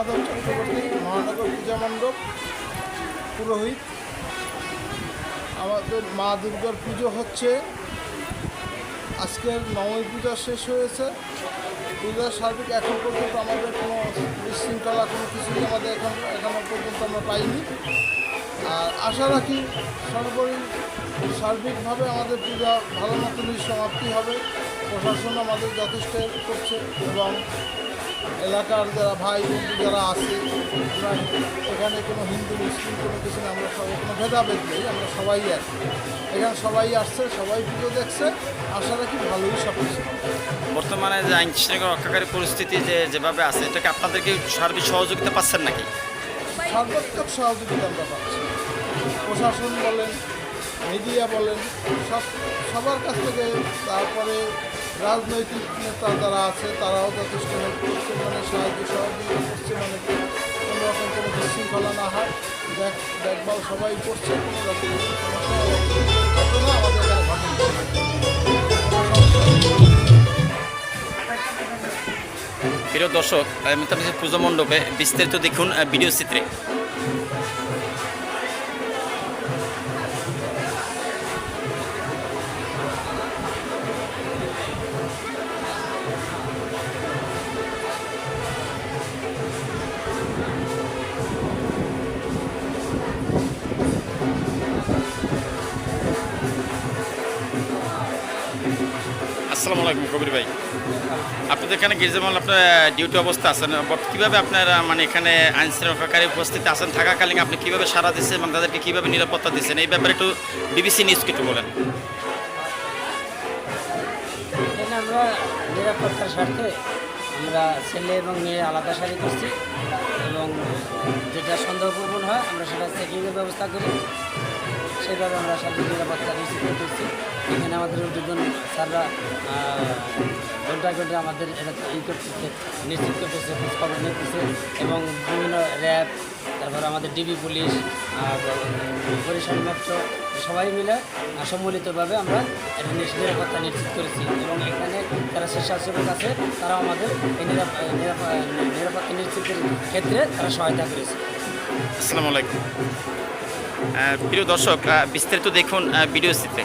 মাধব চক্রবর্তী, মহানগর পূজা মণ্ডপ পুরোহিত। আমাদের মা দুর্গার পুজো হচ্ছে, আজকের নবমী পূজা শেষ হয়েছে। পূজার সার্বিক এখন পর্যন্ত আমাদের কোনো বিশৃঙ্খলা কোনো কিছুই আমাদের এখনো পর্যন্ত আমরা পাইনি। আর আশা রাখি সর্বোপরি সার্বিকভাবে আমাদের পূজা ভালো মতনই সমাপ্তি হবে। প্রশাসন আমাদের যথেষ্ট হেল্প করছে এবং এলাকার যারা ভাই বন্ধু যারা আছে, আমরা এখানে কোনো হিন্দু মুসলিম কোনো কিছু না, আমরা সবাই কোনো ভেদাভেদ নেই, আমরা সবাই এক। এখানে সবাই আসছে, সবাই পুজো দেখছে, আশা রাখি ভালোই সব কিছু। বর্তমানে যে আইন শৃঙ্খলা রক্ষাকারী পরিস্থিতি যেভাবে আছে, এটাকে আপনাদেরকে সার্বিক সহযোগিতা পাচ্ছেন নাকি? সর্বাত্মক সহযোগিতা আমরা পাচ্ছি। প্রশাসন বলেন, মিডিয়া বলেন, সবার কাছ থেকে। তারপরে রাজনৈতিক নেতা যারা আছে তারাও যথেষ্ট হেল্প করছে, মানে সাহায্য সহযোগিতা করছে, মানে কোনো রকম কোনো বিশৃঙ্খলা না হয় দেখভাল সবাই করছে। কোনো রকম ঘটনা আমাদের এখানে ঘটেনি। প্রিয় দর্শক, মিতামিসি পুজো মণ্ডপে বিস্তারিত দেখুন ভিডিও চিত্রে। আসসালামু আলাইকুম কবির ভাই, আপনাদের এখানে গির্জামহল আপনার ডিউটি অবস্থা আছেন, বাট কীভাবে আপনারা মানে এখানে আইন শৃঙ্খলাকারী উপস্থিতি আছেন থাকাকালীন আপনি কীভাবে সাড়া দিচ্ছেন এবং তাদেরকে কীভাবে নিরাপত্তা দিচ্ছেন, এই ব্যাপারে একটু বিবিসি নিউজকে একটু বলেন। এখানে আমরা নিরাপত্তার স্বার্থে আমরা ছেলে এবং মেয়ে আলাদা সারি করছি এবং যেটা সন্দেহপ্রবণ হয় আমরা সেটা চেকিংয়ের ব্যবস্থা করি। সেভাবে আমরা সার্বিক নিরাপত্তা নিশ্চিত করছি। এখানে আমাদের দুজন স্যাররা ঘন্টায় ঘন্টায় আমাদের এটা ই করতেছে, নিশ্চিত করতেছে, খোঁজখবর নিতেছে এবং বিভিন্ন র্যাব, তারপর আমাদের ডিবি পুলিশ, বরিশাল মেট্রো সবাই মিলে সম্মিলিতভাবে আমরা এটা নিরাপত্তা নিশ্চিত করেছি এবং এখানে যারা স্বেচ্ছাসেবক আছে তারাও আমাদের এই নিরাপত্তা নিশ্চিতের ক্ষেত্রে তারা সহায়তা করেছে। আসসালামু আলাইকুম। প্রিয় দর্শক, বিস্তারিত দেখুন ভিডিও চিত্রে।